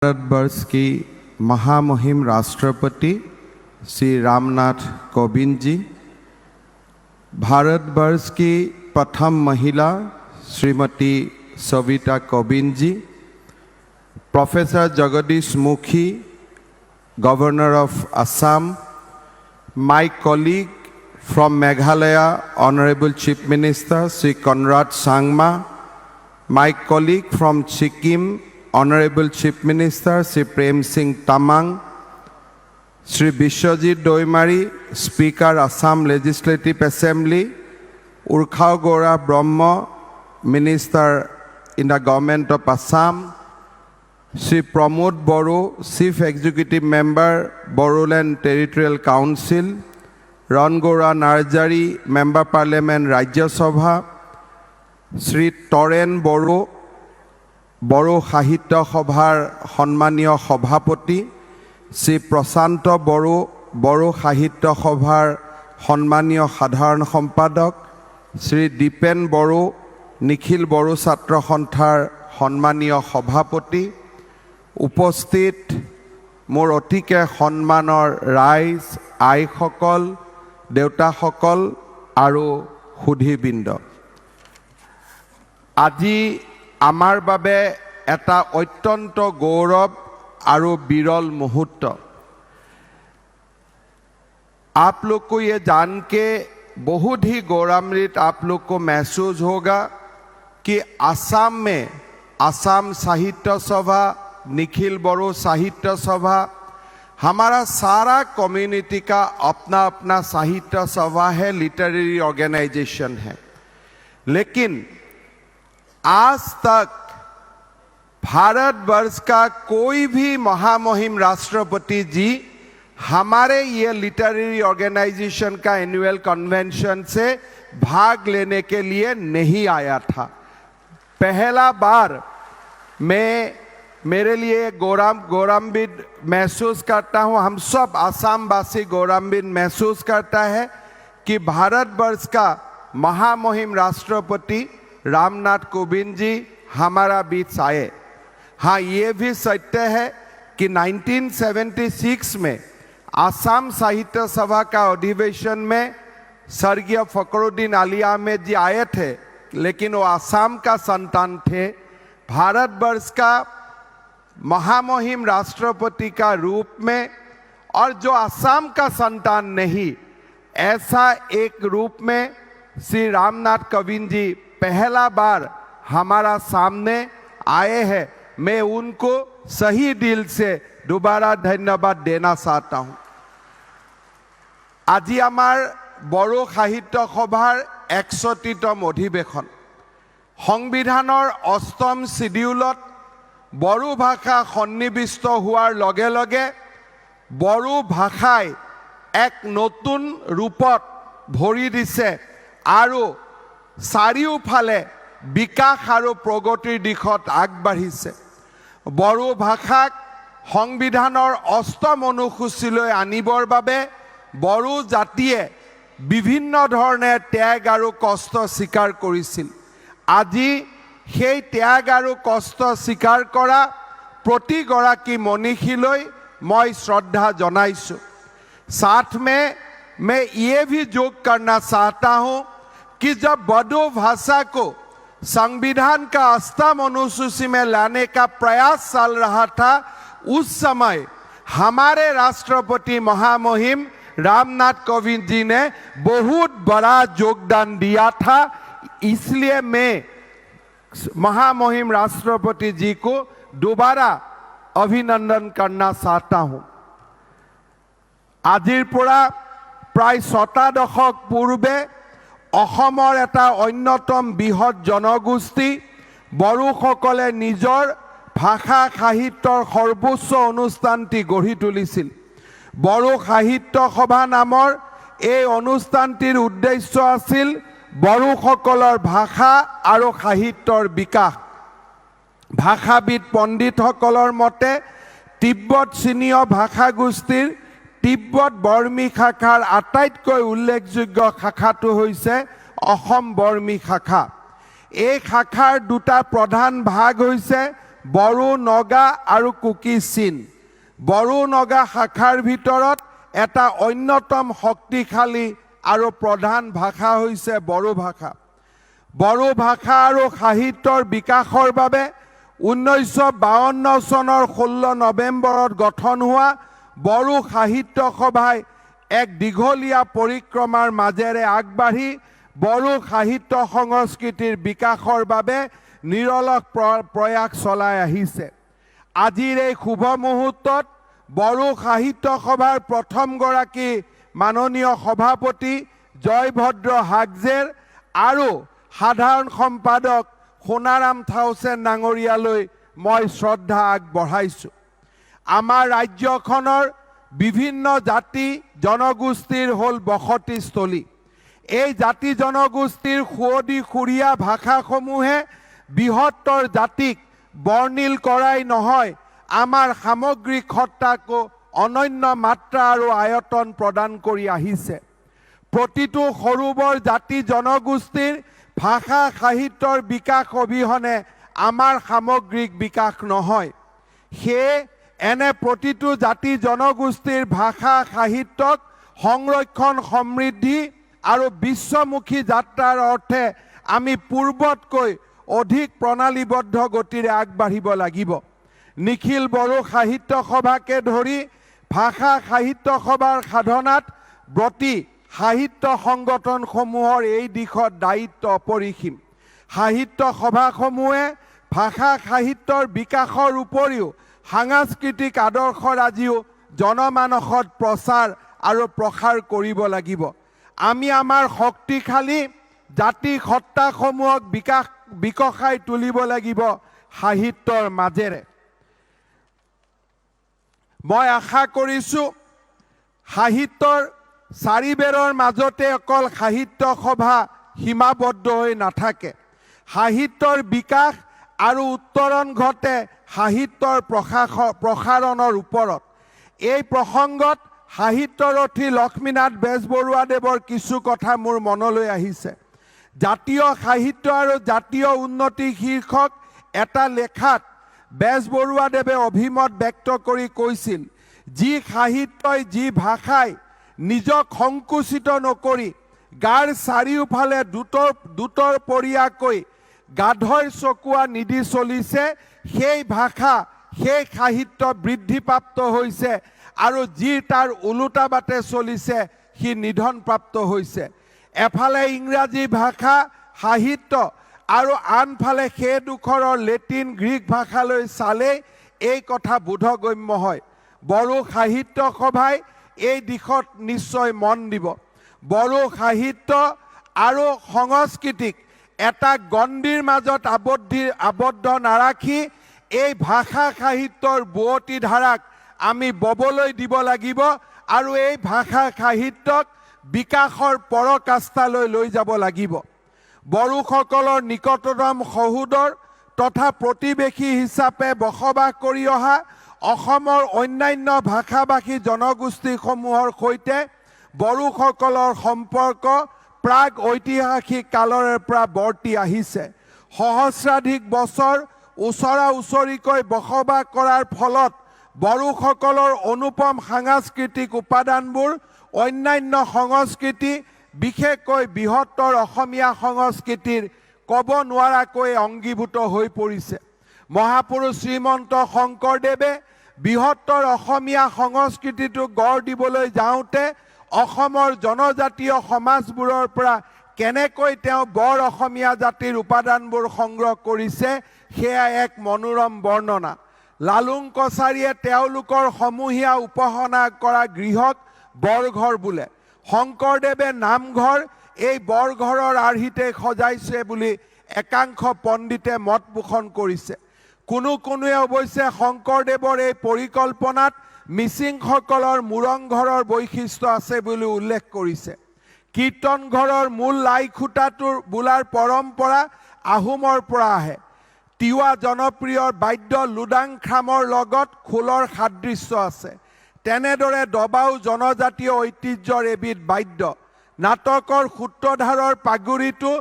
भारतवर्ष की महामहिम राष्ट्रपति श्री रामनाथ कोविंद जी, भारतवर्ष की प्रथम महिला Shrimati Savita Kovind ji, professor Jagdish Mukhi, governor of Assam, my colleague from Meghalaya, Honorable Chief Minister Sri Conrad Sangma, my colleague from Sikkim, Honorable Chief Minister Sri Prem Singh Tamang, Sri Bishwajit Doimari, Speaker Assam Legislative Assembly, Urkhao Gora Brahma, Minister in the Government of Assam, Sri Pramod Boro, Chief Executive Member, Bodoland Territorial Council, Rangora Narjari, Member Parliament Rajya Sabha, Sri Toren Boro, Boro Sahitya Sabhar Honmaniya Sabhapati, Sri Prasanto Boro, Boro Sahitya Sabhar Honmaniya Sadharan Sampadak, Sri Dipen Boro, Nikhil Boro Chhatra Santhar Honmaniya Sabhapati, উপস্থিত মোৰ অতিকে সন্মানৰ ৰাইজ, আইসকল, দেউতাসকল আৰু সুধীবৃন্দ, আজি আমাৰ বাবে এটা অত্যন্ত গৌৰৱ আৰু বিৰল মুহূৰ্ত। आप लोग को ये जान के बहुत ही गौरवान्वित आप लोग को महसूस होगा कि असम में असम साहित्य सभा, निखिल बड़ो साहित्य सभा, हमारा सारा कम्युनिटी का अपना अपना साहित्य सभा है, लिटरेरी ऑर्गेनाइजेशन है। लेकिन आज तक भारतवर्ष का कोई भी महामहिम राष्ट्रपति जी हमारे ये लिटरेरी ऑर्गेनाइजेशन का एनुअल कन्वेंशन से भाग लेने के लिए नहीं आया था। पहला बार मेरे लिए गौरवान्वित महसूस करता हूँ, हम सब आसामवासी गौरवान्वित महसूस करता है कि भारतवर्ष का महामहिम राष्ट्रपति रामनाथ कोविंद जी हमारा बीच आए। हाँ, ये भी सत्य है कि 1976 में आसाम साहित्य सभा का अधिवेशन में स्वर्गीय फखरुद्दीन अली अहमद जी आए थे, लेकिन वो आसाम का संतान थे। भारतवर्ष का महामहिम राष्ट्रपति का रूप में और जो आसाम का संतान नहीं, ऐसा एक रूप में श्री रामनाथ कोविंद जी पहला बार हमारा सामने आए हैं। मैं उनको सही दिल से दोबारा धन्यवाद देना चाहता हूँ। আজি আমাৰ বড়ো সাহিত্য সভাৰ 61তম অধিৱেশন, সংবিধানৰ 8ম শিডিউলত বড়ো ভাষা সন্নিৱিষ্ট হোৱাৰ লগে লগে বড়ো ভাষাই এক নতুন ৰূপত ভৰি দিছে আৰু চাৰিওফালে বিকাশ আৰু প্ৰগতিৰ দিশত আগবাঢ়িছে। বড়ো ভাষাক সংবিধানৰ 8ম অনুসূচীলৈ আনিবৰ বাবে বড়ো জাতিয়ে বিভিন্ন ধৰণে ত্যাগ আৰু কষ্ট স্বীকাৰ কৰিছিল। আজি সেই ত্যাগ আৰু কষ্ট স্বীকাৰ কৰা প্ৰতিগৰাকী মনীষীলৈ মই শ্ৰদ্ধা জনাইছোঁ। साथ में मैं ये भी जोग करना चाहता हूँ कि जब बोडो भाषा को संविधान का 8म अनुसूची में लाने का प्रयास चल रहा था, उस समय हमारे राष्ट्रपति महामहिम रामनाथ कोविंद जी ने बहुत बड़ा योगदान दिया था। इसलिए मैं महामहिम राष्ट्रपति जी को दोबारा अभिनंदन करना चाहता हूँ। आजिर পৰা प्राय 6 দশক পূৰ্বে অসমৰ এটা অন্যতম বৃহৎ জনগোষ্ঠী বড়োসকলে নিজৰ ভাষা সাহিত্যৰ সৰ্বোচ্চ অনুষ্ঠানটি গঢ়ি তুলিছিল। বড়ো সাহিত্য সভা নামৰ এই অনুষ্ঠানটিৰ উদ্দেশ্য আছিল বড়োসকলৰ ভাষা আৰু সাহিত্যৰ বিকাশ। ভাষাবিদ পণ্ডিতসকলৰ মতে তিব্বত চীনীয় ভাষা গোষ্ঠীৰ তিব্বত বৰ্মী শাখাৰ আটাইতকৈ উল্লেখযোগ্য শাখাটো হৈছে অসম বৰ্মী শাখা। এই শাখাৰ দুটা প্ৰধান ভাগ হৈছে বড়ো, নগা আৰু কুকি চীন। বড়ো নগা শাখাৰ ভিতৰত এটা অন্যতম শক্তিশালী আৰু প্ৰধান ভাষা হৈছে বড়ো ভাষা। বড়ো ভাষা আৰু সাহিত্যৰ বিকাশৰ বাবে 1952 চনৰ 16 নৱেম্বৰত গঠন হোৱা বড়ো সাহিত্য সভাই এক দীঘলীয়া পৰিক্ৰমাৰ মাজেৰে আগবাঢ়ি বড়ো সাহিত্য সংস্কৃতিৰ বিকাশৰ বাবে নিৰলস প্ৰয়াস চলাই আহিছে। আজিৰ এই শুভ মুহূৰ্তত বড়ো সাহিত্য সভাৰ প্ৰথমগৰাকী মাননীয় সভাপতি জয়ভদ্ৰ হাগজেৰ আৰু সাধাৰণ সম্পাদক সোণাৰাম থাউচেন ডাঙৰীয়ালৈ মই শ্ৰদ্ধা আগবঢ়াইছোঁ। আমাৰ ৰাজ্যখনৰ বিভিন্ন জাতি জনগোষ্ঠীৰ হ'ল বসতিস্থলী। এই জাতি জনগোষ্ঠীৰ সুৱদী সুৰীয়া ভাষাসমূহে বৃহত্তৰ জাতিক বৰ্ণিল কৰাই নহয়, আমাৰ সামগ্ৰিক সত্তাকো অনন্য মাত্ৰা আৰু আয়তন প্ৰদান কৰি আহিছে। প্ৰতিটো সৰু বৰ জাতি জনগোষ্ঠীৰ ভাষা সাহিত্যৰ বিকাশ অবিহনে আমাৰ সামগ্ৰিক বিকাশ নহয়। সেয়ে এনে প্ৰতিটো জাতি জনগোষ্ঠীৰ ভাষা সাহিত্যক সংৰক্ষণ সমৃদ্ধি আৰু বিশ্বমুখী যাত্ৰাৰ অৰ্থে আমি পূৰ্বতকৈ অধিক প্ৰণালীবদ্ধ গতিৰে আগবাঢ়িব লাগিব। নিখিল বড়ো সাহিত্য সভাকে ধৰি ভাষা সাহিত্য সভাৰ সাধনাত ব্ৰতী সাহিত্য সংগঠনসমূহৰ এই দিশত দায়িত্ব অপৰিসীম। সাহিত্য সভাসমূহে ভাষা সাহিত্যৰ বিকাশৰ উপৰিও সাংস্কৃতিক আদৰ্শৰাজিও জনমানসত প্ৰচাৰ আৰু প্ৰসাৰ কৰিব লাগিব। আমি আমাৰ শক্তিশালী জাতি সত্তাসমূহক বিকশাই তুলিব লাগিব সাহিত্যৰ মাজেৰে। মই আশা কৰিছোঁ সাহিত্যৰ চাৰিবেৰৰ মাজতে অকল সাহিত্য সভা সীমাবদ্ধ হৈ নাথাকে। সাহিত্যৰ বিকাশ আৰু উত্তৰণ ঘটে সাহিত্যৰ প্ৰসাৰণৰ ওপৰত। এই প্ৰসংগত সাহিত্যৰথী লক্ষ্মীনাথ বেজবৰুৱাদেৱৰ কিছু কথা মোৰ মনলৈ আহিছে। জাতীয় সাহিত্য আৰু জাতীয় উন্নতি শীৰ্ষক এটা লেখাত বেজবৰুৱাদেৱে অভিমত ব্যক্ত কৰি কৈছিল, যি সাহিত্যই যি ভাষাই নিজক সংকুচিত নকৰি গাৰ চাৰিওফালে দুটৰ পৰিয়াকৈ গাধৰ চকুৱা নিদি চলিছে, সেই ভাষা সেই সাহিত্য বৃদ্ধিপ্ৰাপ্ত হৈছে আৰু যি তাৰ ওলোটা বাটে চলিছে সি নিধনপ্ৰাপ্ত হৈছে। এফালে ইংৰাজী ভাষা সাহিত্য আৰু আনফালে সেই দুখৰৰ লেটিন গ্ৰীক ভাষালৈ চালেই এই কথা বোধগম্য হয়। বড়ো সাহিত্য সভাই এই দিশত নিশ্চয় মন দিব। বড়ো সাহিত্য আৰু সংস্কৃতিক এটা গণ্ডিৰ মাজত আবদ্ধ নাৰাখি এই ভাষা সাহিত্যৰ বুৱতী ধাৰাক আমি ববলৈ দিব লাগিব আৰু এই ভাষা সাহিত্যক বিকাশৰ পৰকাষ্ঠালৈ লৈ যাব লাগিব। বড়োসকলৰ নিকটতম সহোদৰ তথা প্ৰতিবেশী হিচাপে বসবাস কৰি অহা অসমৰ অন্যান্য ভাষাভাষী জনগোষ্ঠীসমূহৰ সৈতে বড়োসকলৰ সম্পৰ্ক প্ৰাগ ঐতিহাসিক কালৰে পৰা বৰ্তি আহিছে। সহস্ৰাধিক বছৰ ওচৰা ওচৰিকৈ বসবাস কৰাৰ ফলত বড়োসকলৰ অনুপম সাংস্কৃতিক উপাদানবোৰ অন্যান্য সংস্কৃতি বিশেষকৈ বৃহত্তৰ অসমীয়া সংস্কৃতিৰ ক'ব নোৱাৰাকৈ অংগীভূত হৈ পৰিছে। মহাপুৰুষ শ্ৰীমন্ত শংকৰদেৱে বৃহত্তৰ অসমীয়া সংস্কৃতিটোক গঢ় দিবলৈ যাওঁতে অসমৰ জনজাতীয় সমাজবোৰৰ পৰা কেনেকৈ তেওঁ বৰ অসমীয়া জাতিৰ উপাদানবোৰ সংগ্ৰহ কৰিছে সেয়া এক মনোৰম বৰ্ণনা। লালুং কছাৰীয়ে তেওঁলোকৰ সমূহীয়া উপাসনা কৰা গৃহক বৰঘৰ বোলে। শংকৰদেৱে নামঘৰ এই বৰঘৰৰ আৰ্হিতে সজাইছে বুলি একাংশ পণ্ডিতে মত পোষণ কৰিছে। কোনোৱে অৱশ্যে শংকৰদেৱৰ এই পৰিকল্পনাত মিচিংসকলৰ মুৰংঘৰৰ বৈশিষ্ট্য আছে বুলি উল্লেখ কৰিছে। কীৰ্তন ঘৰৰ মূল লাই খুঁটাটোৰ বোলাৰ পৰম্পৰা আহোমৰ পৰা আহে। তিৱা জনপ্ৰিয় বাদ্য লুডাংখ্ৰামৰ লগত খোলৰ সাদৃশ্য আছে। তেনেদৰে দবাও জনজাতীয় ঐতিহ্যৰ এবিধ বাদ্য। নাটকৰ সূত্ৰধাৰৰ পাগুৰিটো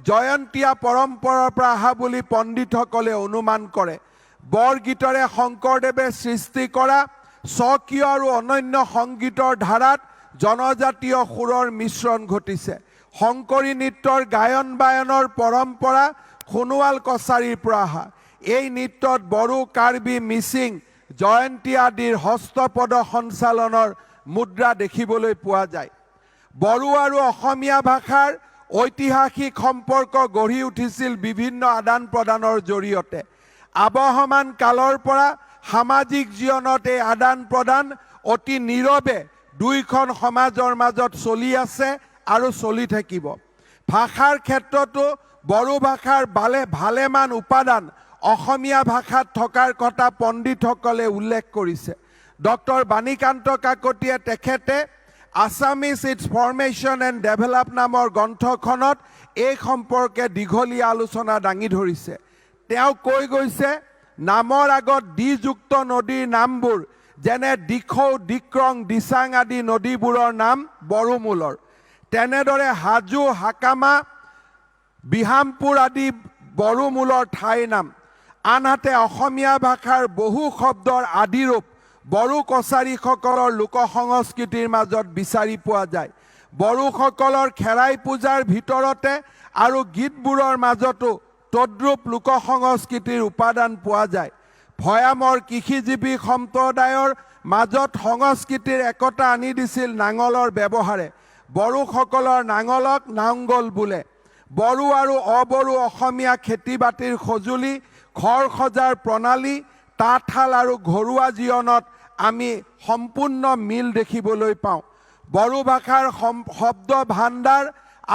জয়ন্তীয়া পৰম্পৰাৰ পৰা অহা বুলি পণ্ডিতসকলে অনুমান কৰে। বৰগীতৰে শংকৰদেৱে সৃষ্টি কৰা স্বকীয় আৰু অনন্য সংগীতৰ ধাৰাত জনজাতীয় সুৰৰ মিশ্ৰণ ঘটিছে। শংকৰী নৃত্যৰ গায়ন বায়নৰ পৰম্পৰা সোণোৱাল কছাৰীৰ পৰা অহা। এই নৃত্যত বড়ো, কাৰ্বি, মিচিং, জয়ন্তী আদিৰ হস্তপদ সঞ্চালনৰ মুদ্ৰা দেখিবলৈ পোৱা যায়। বড়ো আৰু অসমীয়া ভাষাৰ ঐতিহাসিক সম্পৰ্ক গঢ়ি উঠিছিল বিভিন্ন আদান প্ৰদানৰ জৰিয়তে। আবহমান কালৰ পৰা সামাজিক জীৱনত এই আদান প্ৰদান অতি নীৰৱে দুইখন সমাজৰ মাজত চলি আছে আৰু চলি থাকিব। ভাষাৰ ক্ষেত্ৰতো বড়ো ভাষাৰ ভালেমান উপাদান অসমীয়া ভাষাত থকাৰ কথা পণ্ডিতসকলে উল্লেখ কৰিছে। ডক্টৰ বাণীকান্ত কাকতিয়ে তেখেতে Assamese its formation and develop নামৰ গ্ৰন্থখনত এই সম্পৰ্কে দীঘলীয়া আলোচনা দাঙি ধৰিছে। তেওঁ কৈ গৈছে, নামৰ আগত দ্বিযুক্ত নদীৰ নামবোৰ যেনে দিখৌ, দিক্ৰং, দিচাং আদি নদীবোৰৰ নাম বড়ো মূলৰ। তেনেদৰে হাজো, হাকামা, বিহামপুৰ আদি বড়ো মূলৰ ঠাইৰ নাম। আনহাতে অসমীয়া ভাষাৰ বহু শব্দৰ আদিৰূপ বড়ো কছাৰীসকলৰ লোক সংস্কৃতিৰ মাজত বিচাৰি পোৱা যায়। বড়োসকলৰ খেৰাই পূজাৰ ভিতৰতে আৰু গীতবোৰৰ মাজতো তদ্ৰূপ লোক সংস্কৃতিৰ উপাদান পোৱা যায়। ভৈয়ামৰ কৃষিজীৱী সম্প্ৰদায়ৰ মাজত সংস্কৃতিৰ একতা আনি দিছিল নাঙলৰ ব্যৱহাৰে। বড়োসকলৰ নাঙলক নাংগল বোলে। বড়ো আৰু অবড়ো অসমীয়া খেতি বাতিৰ সঁজুলি, ঘৰ সজাৰ প্ৰণালী, তাঁতশাল আৰু ঘৰুৱা জীৱনত আমি সম্পূৰ্ণ মিল দেখিবলৈ পাওঁ। বড়ো ভাষাৰ শব্দ ভাণ্ডাৰ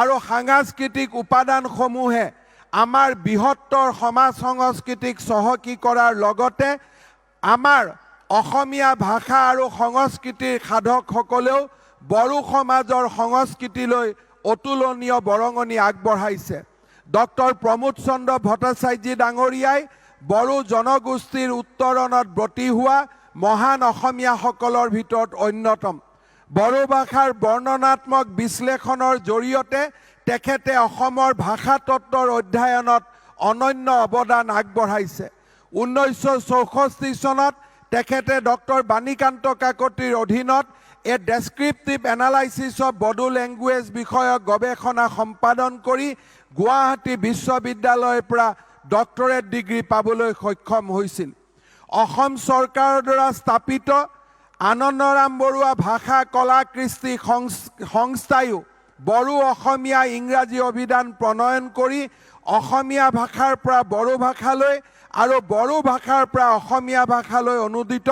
আৰু সাংস্কৃতিক উপাদানসমূহে আমাৰ বৃহত্তৰ সমাজ সংস্কৃতিক চহকী কৰাৰ লগতে আমাৰ অসমীয়া ভাষা আৰু সংস্কৃতিৰ সাধকসকলেও বড়ো সমাজৰ সংস্কৃতিলৈ অতুলনীয় বৰঙণি আগবঢ়াইছে। ডক্টৰ প্ৰমোদ চন্দ্ৰ ভট্টাচাৰ্যী ডাঙৰীয়াই বড়ো জনগোষ্ঠীৰ উত্তৰণত ব্ৰতী হোৱা মহান অসমীয়াসকলৰ ভিতৰত অন্যতম। বড়ো ভাষাৰ বৰ্ণনাত্মক বিশ্লেষণৰ জৰিয়তে তেখেতে অসমৰ ভাষাতত্বৰ অধ্যয়নত অনন্য অৱদান আগবঢ়াইছে। 1964 চনত তেখেতে ডক্টৰ বাণীকান্ত কাকতিৰ অধীনত a descriptive analysis of Bodo language বিষয়ক গৱেষণা সম্পাদন কৰি গুৱাহাটী বিশ্ববিদ্যালয়ৰ পৰা ডক্টৰেট ডিগ্ৰী পাবলৈ সক্ষম হৈছিল। অসম চৰকাৰৰ দ্বাৰা স্থাপিত আনন্দৰাম বৰুৱা ভাষা কলা কৃষ্টি সংস্থায়ো বড়ো, অসমীয়া, ইংৰাজী অভিধান প্ৰণয়ন কৰি অসমীয়া ভাষাৰ পৰা বড়ো ভাষালৈ আৰু বড়ো ভাষাৰ পৰা অসমীয়া ভাষালৈ অনুদিত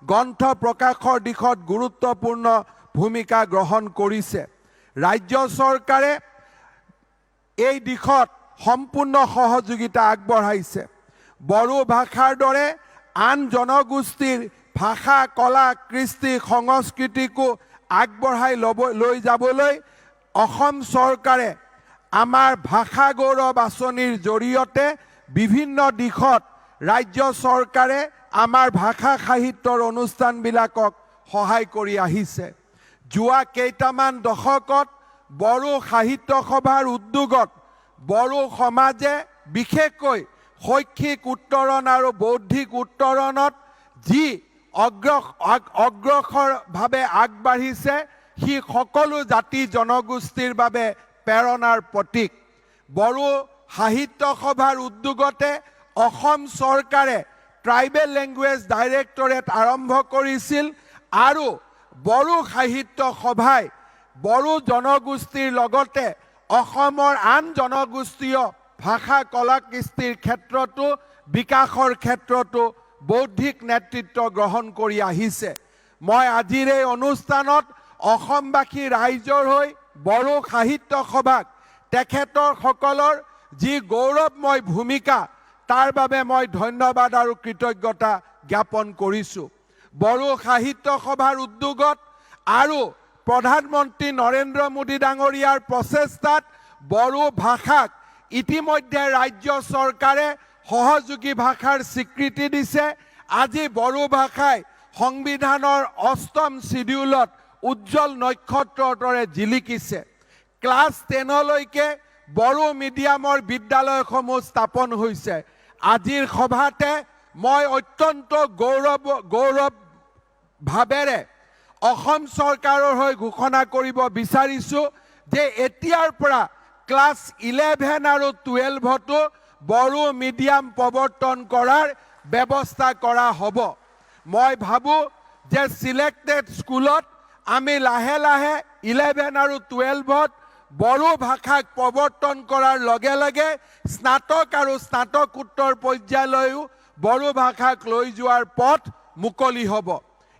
গ্ৰন্থ প্ৰকাশৰ দিশত গুৰুত্বপূৰ্ণ ভূমিকা গ্ৰহণ কৰিছে। ৰাজ্য চৰকাৰে এই দিশত সম্পূৰ্ণ সহযোগিতা আগবঢ়াইছে। বড়ো ভাষাৰ দৰে আন জনগোষ্ঠীৰ ভাষা, কলা, কৃষ্টি, সংস্কৃতিকো আগবঢ়াই লৈ যাবলৈ অসম চৰকাৰে আমাৰ ভাষা গৌৰৱ আঁচনিৰ জৰিয়তে বিভিন্ন দিশত ৰাজ্য চৰকাৰে আমাৰ ভাষা সাহিত্যৰ অনুষ্ঠানবিলাকক সহায় কৰি আহিছে। যোৱা কেইটামান দশকত বড়ো সাহিত্য সভাৰ উদ্যোগত বড়ো সমাজে বিশেষকৈ শৈক্ষিক উত্তৰণ আৰু বৌদ্ধিক উত্তৰণত যি অগ্ৰসৰভাৱে আগবাঢ়িছে সি সকলো জাতি জনগোষ্ঠীৰ বাবে প্ৰেৰণাৰ প্ৰতীক। বড়ো সাহিত্য সভাৰ উদ্যোগতে অসম চৰকাৰে ট্ৰাইবেল লেংগুৱেজ ডাইৰেক্টৰেট আৰম্ভ কৰিছিল আৰু বড়ো সাহিত্য সভাই বড়ো জনগোষ্ঠীৰ লগতে অসমৰ আন জনগোষ্ঠীয় ভাষা কলা কৃষ্টিৰ ক্ষেত্ৰতো বিকাশৰ ক্ষেত্ৰতো বৌদ্ধিক নেতৃত্ব গ্ৰহণ কৰি আহিছে। মই আজিৰ এই অনুষ্ঠানত অসমবাসী ৰাইজৰ হৈ বড়ো সাহিত্য সভাক তেখেতসকলৰ যি গৌৰৱময় ভূমিকা তাৰ বাবে মই ধন্যবাদ আৰু কৃতজ্ঞতা জ্ঞাপন কৰিছোঁ। বড়ো সাহিত্য সভাৰ উদ্যোগত আৰু প্ৰধানমন্ত্ৰী নৰেন্দ্ৰ মোদী ডাঙৰীয়াৰ প্ৰচেষ্টাত বড়ো ভাষাক ইতিমধ্যে ৰাজ্য চৰকাৰে সহযোগী ভাষাৰ স্বীকৃতি দিছে। আজি বড়ো ভাষাই সংবিধানৰ ৮ম শিডিউলত উজ্জ্বল নক্ষত্ৰৰ দৰে জিলিকিছে। ক্লাছ 10লৈকে বড়ো মিডিয়ামৰ বিদ্যালয়সমূহ স্থাপন হৈছে। আজিৰ সভাতে মই অত্যন্ত গৌৰৱ ভাবেৰে অসম চৰকাৰৰ হৈ ঘোষণা কৰিব বিচাৰিছো যে এতিয়াৰ পৰা ক্লাছ 11 আৰু 12তো বড়ো মিডিয়াম প্ৰৱৰ্তন কৰাৰ ব্যৱস্থা কৰা হ'ব। মই ভাবো যে সিলেক্টেড স্কুলত আমি লাহে লাহে 11 আৰু 12ত বড়ো ভাষাক প্ৰৱৰ্তন কৰাৰ লগে লগে স্নাতক আৰু স্নাতকোত্তৰ পৰ্যায়লৈও বড়ো ভাষাক লৈ যোৱাৰ পথ মুকলি হ'ব।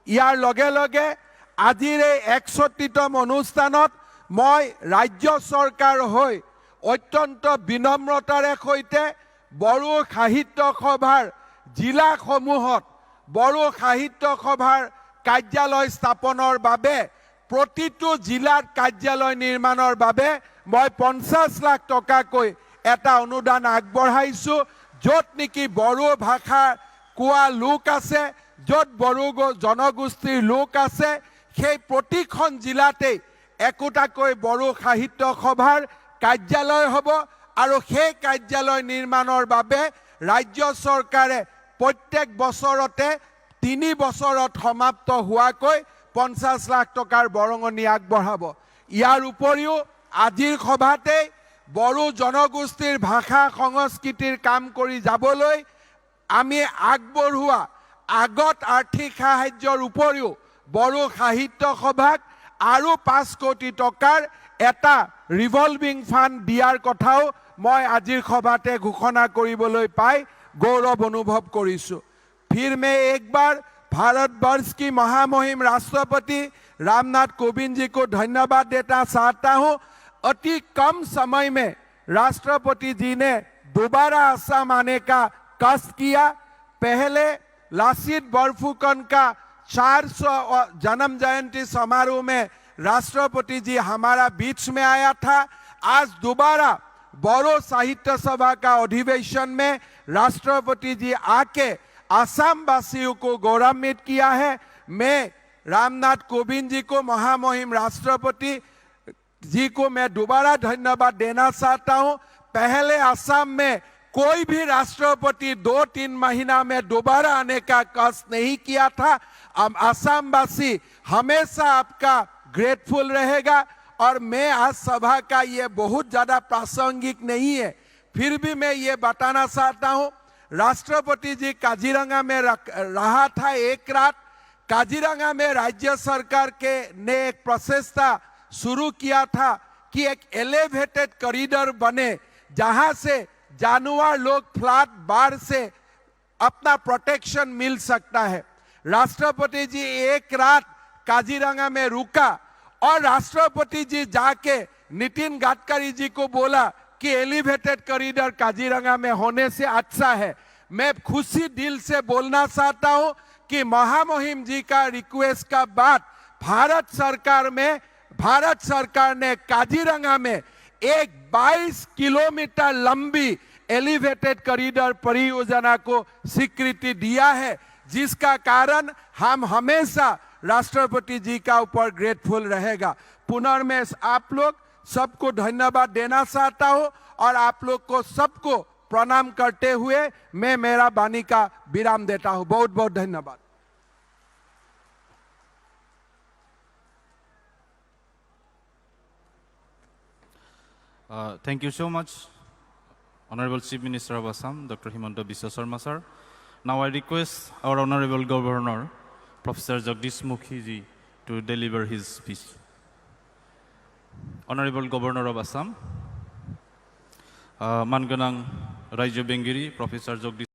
ইয়াৰ লগে লগে আজিৰ এই 61তম অনুষ্ঠানত মই ৰাজ্য চৰকাৰ হৈ অত্যন্ত বিনম্ৰতাৰে সৈতে বড়ো সাহিত্য সভাৰ জিলাসমূহত বড়ো সাহিত্য সভাৰ কাৰ্যালয় স্থাপনৰ বাবে প্ৰতিটো জিলাত কাৰ্যালয় নিৰ্মাণৰ বাবে মই 50 লাখ টকাকৈ এটা অনুদান আগবঢ়াইছো, য'ত নেকি বড়ো ভাষা কোৱা লোক আছে, য'ত বড়ো জনগোষ্ঠীৰ লোক আছে, সেই প্ৰতিখন জিলাতেই একোটাকৈ বড়ো সাহিত্য সভাৰ কাৰ্যালয় হ'ব আৰু সেই কাৰ্যালয় নিৰ্মাণৰ বাবে ৰাজ্য চৰকাৰে প্ৰত্যেক বছৰতে 3 বছৰত সমাপ্ত হোৱাকৈ 50 লাখ টকাৰ বৰঙণি আগবঢ়াব। ইয়াৰ উপৰিও আজিৰ সভাতেই বড়ো জনগোষ্ঠীৰ ভাষা সংস্কৃতিৰ কাম কৰি যাবলৈ আমি আগবঢ়োৱা আগত আৰ্থিক সাহায্যৰ উপৰিও বড়ো সাহিত্য সভাক আৰু 5 কোটি টকাৰ এটা ৰিভলভিং ফাণ্ড দিয়াৰ কথাও মই আজিৰ সভাতে ঘোষণা কৰিবলৈ পাই गौरव अनुभव करिसु। फिर मैं एक बार भारतवर्ष की महामहिम राष्ट्रपति रामनाथ कोविंद जी को धन्यवाद देना चाहता हूं। अति कम समय में राष्ट्रपति जी ने दोबारा असम आने का कष्ट किया। पहले लासित बोरफुकन का 400 जन्म जयंती समारोह में राष्ट्रपति जी हमारा बीच में आया था। आज दोबारा बड़ो साहित्य सभा का अधिवेशन में राष्ट्रपति जी आके असम वासियों को गौरवान्वित किया है। मैं रामनाथ कोविंद जी को, महामहिम राष्ट्रपति जी को मैं दोबारा धन्यवाद देना चाहता हूं। पहले असम में कोई भी राष्ट्रपति 2-3 महीना में दोबारा आने का कष्ट नहीं किया था। असम वासी हमेशा आपका ग्रेटफुल रहेगा। और मैं आज सभा का ये बहुत ज़्यादा प्रासंगिक नहीं है, फिर भी मैं ये बताना चाहता हूँ। राष्ट्रपति जी काजीरंगा में रहा था एक रात। काजीरंगा में राज्य सरकार के ने एक प्रचेष्टा शुरू किया था कि एक एलिवेटेड कॉरिडोर बने, जहाँ से जानवर लोग फ्लड बाढ़ से अपना प्रोटेक्शन मिल सकता है। राष्ट्रपति जी एक रात काजीरंगा में रुका और राष्ट्रपति जी जाके नितिन गडकरी जी को बोला कि एलिवेटेड कॉरिडोर काजीरंगा में होने से अच्छा है। मैं खुशी दिल से बोलना चाहता हूं कि महामहिम जी का रिक्वेस्ट का बाद भारत सरकार ने काजीरंगा में एक 22 किलोमीटर लंबी एलिवेटेड कॉरिडोर परियोजना को स्वीकृति दिया है, जिसका कारण हम हमेशा राष्ट्रपति जी का ऊपर ग्रेटफुल रहेगा। पुनः आप लोग सबको धन्यवाद देना चाहता हूं और आप लोग को सबको प्रणाम करते हुए मैं मेरा वाणी का विराम देता हूं। बहुत बहुत धन्यवाद। Thank you so much, Honorable Chief Minister of Assam, Dr. Himanta Biswa Sarma sir. Now I request our Honorable Governor, Professor Jagdish Mukhi ji, to deliver his speech. Honorable Governor of Assam, Manganang Rajya Bengiri, Professor Jagdish